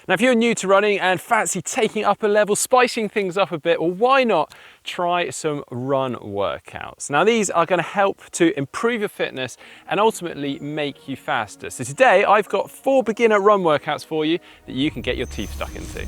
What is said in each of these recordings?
Now, if you're new to running and fancy taking up a level, spicing things up a bit, well, why not try some run workouts? Now, these are going to help to improve your fitness and ultimately make you faster. So today, I've got 4 beginner run workouts for you that you can get your teeth stuck into.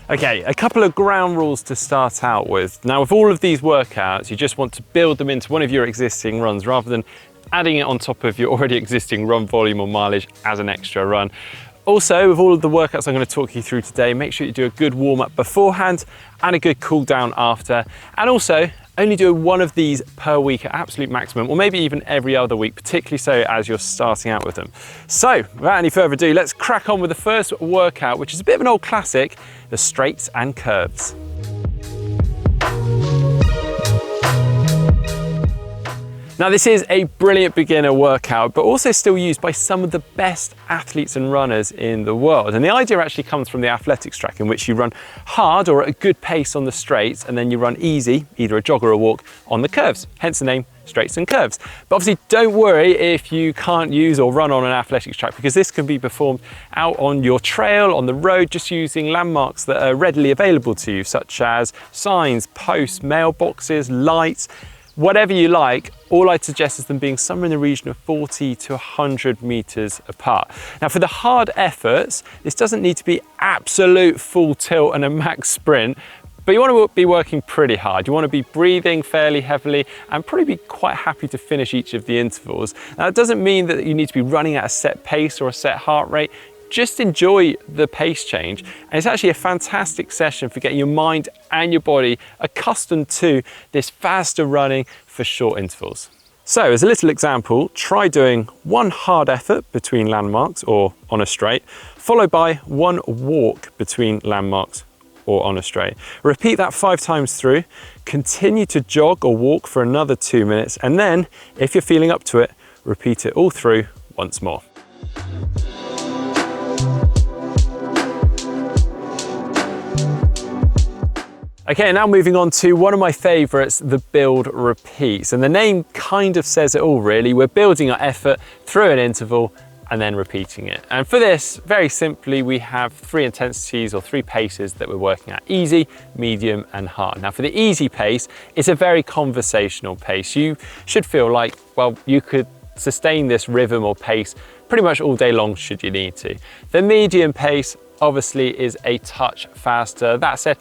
Okay, a couple of ground rules to start out with. Now, with all of these workouts, you just want to build them into one of your existing runs rather than adding it on top of your already existing run volume or mileage as an extra run. Also, with all of the workouts I'm going to talk you through today, make sure you do a good warm-up beforehand and a good cool down after. And also, only do one of these per week at absolute maximum, or maybe even every other week, particularly so as you're starting out with them. So, without any further ado, let's crack on with the first workout, which is a bit of an old classic, the straights and curves. Now, this is a brilliant beginner workout, but also still used by some of the best athletes and runners in the world. And the idea actually comes from the athletics track, in which you run hard or at a good pace on the straights, and then you run easy, either a jog or a walk, on the curves, hence the name straights and curves. But obviously, don't worry if you can't use or run on an athletics track, because this can be performed out on your trail, on the road, just using landmarks that are readily available to you, such as signs, posts, mailboxes, lights, whatever you like. All I'd suggest is them being somewhere in the region of 40 to 100 meters apart. Now, for the hard efforts, this doesn't need to be absolute full tilt and a max sprint, but you want to be working pretty hard. You want to be breathing fairly heavily and probably be quite happy to finish each of the intervals. Now, it doesn't mean that you need to be running at a set pace or a set heart rate. Just enjoy the pace change, and it's actually a fantastic session for getting your mind and your body accustomed to this faster running for short intervals. So, as a little example, try doing one hard effort between landmarks or on a straight, followed by one walk between landmarks or on a straight. Repeat that 5 times through, continue to jog or walk for another 2 minutes, and then, if you're feeling up to it, repeat it all through once more. Okay, now moving on to one of my favorites, the build repeats. And the name kind of says it all, really. We're building our effort through an interval and then repeating it. And for this, very simply, we have 3 intensities or 3 paces that we're working at: easy, medium, and hard. Now, for the easy pace, it's a very conversational pace. You should feel like, well, you could sustain this rhythm or pace pretty much all day long should you need to. The medium pace, obviously, is a touch faster. That said,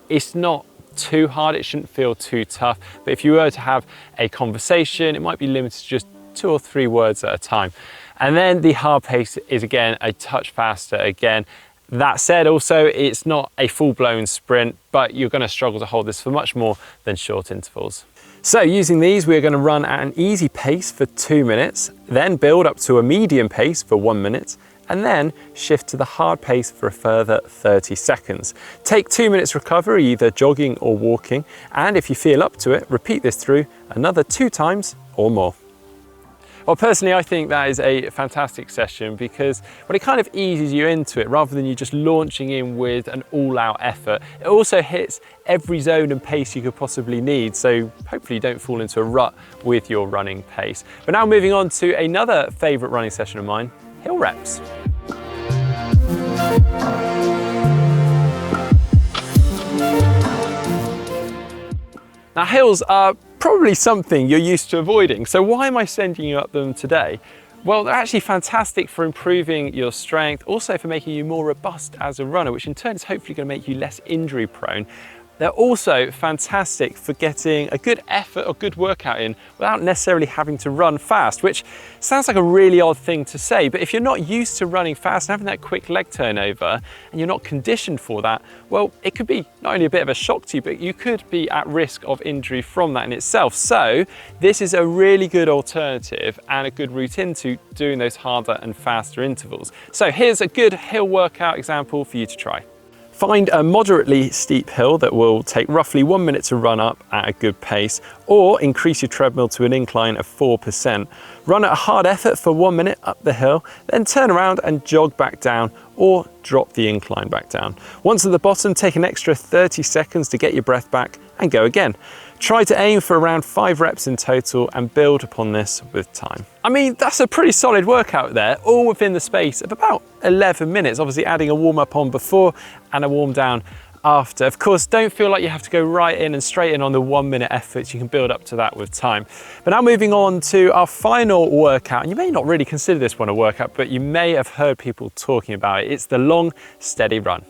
it's not too hard, it shouldn't feel too tough, but if you were to have a conversation, it might be limited to just 2 or 3 words at a time. And then the hard pace is, again, a touch faster again. That said, also, it's not a full-blown sprint, but you're going to struggle to hold this for much more than short intervals. So using these, we're going to run at an easy pace for 2 minutes, then build up to a medium pace for 1 minute, and then shift to the hard pace for a further 30 seconds. Take 2 minutes recovery, either jogging or walking, and if you feel up to it, repeat this through another 2 times or more. Well, personally, I think that is a fantastic session because it kind of eases you into it rather than you just launching in with an all-out effort. It also hits every zone and pace you could possibly need, so hopefully you don't fall into a rut with your running pace. But now moving on to another favorite running session of mine, hill reps. Now, hills are probably something you're used to avoiding, so why am I sending you up them today? Well, they're actually fantastic for improving your strength, also for making you more robust as a runner, which in turn is hopefully going to make you less injury prone. They're also fantastic for getting a good effort or good workout in without necessarily having to run fast, which sounds like a really odd thing to say, but if you're not used to running fast and having that quick leg turnover and you're not conditioned for that, well, it could be not only a bit of a shock to you, but you could be at risk of injury from that in itself. So this is a really good alternative and a good route into doing those harder and faster intervals. So here's a good hill workout example for you to try. Find a moderately steep hill that will take roughly 1 minute to run up at a good pace, or increase your treadmill to an incline of 4%. Run at a hard effort for 1 minute up the hill, then turn around and jog back down, or drop the incline back down. Once at the bottom, take an extra 30 seconds to get your breath back and go again. Try to aim for around 5 reps in total and build upon this with time. I mean, that's a pretty solid workout there, all within the space of about 11 minutes, obviously adding a warm up on before and a warm down after. Of course, don't feel like you have to go right in and straight in on the 1 minute efforts. You can build up to that with time. But now moving on to our final workout, and you may not really consider this one a workout, but you may have heard people talking about it. It's the long, steady run.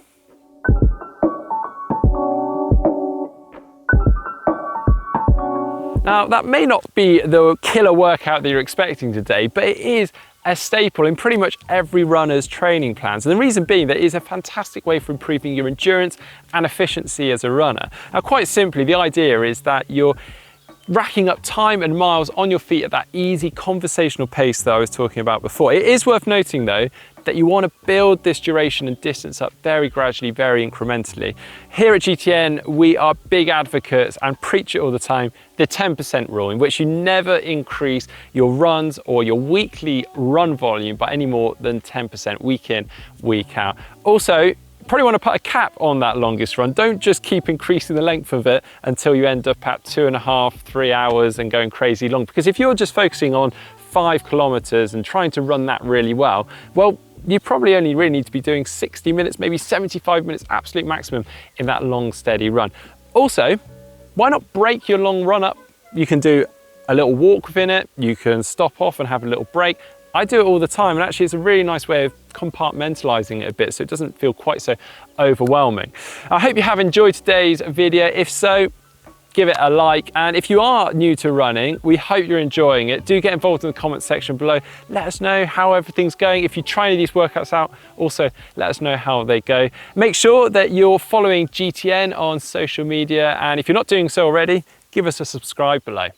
Now, that may not be the killer workout that you're expecting today, but it is a staple in pretty much every runner's training plans. And the reason being that it is a fantastic way for improving your endurance and efficiency as a runner. Now, quite simply, the idea is that you're racking up time and miles on your feet at that easy conversational pace that I was talking about before. It is worth noting though that you want to build this duration and distance up very gradually, very incrementally. Here at GTN, we are big advocates and preach it all the time, the 10% rule, in which you never increase your runs or your weekly run volume by any more than 10% week in, week out. Also, probably want to put a cap on that longest run. Don't just keep increasing the length of it until you end up at 2.5, 3 hours and going crazy long. Because if you're just focusing on 5 kilometers and trying to run that really well, you probably only really need to be doing 60 minutes, maybe 75 minutes, absolute maximum in that long, steady run. Also, why not break your long run up? You can do a little walk within it. You can stop off and have a little break. I do it all the time, and actually it's a really nice way of compartmentalizing it a bit so it doesn't feel quite so overwhelming. I hope you have enjoyed today's video. If so, give it a like, and if you are new to running, we hope you're enjoying it. Do get involved in the comment section below. Let us know how everything's going. If you try any of these workouts out, also let us know how they go. Make sure that you're following GTN on social media, and if you're not doing so already, give us a subscribe below.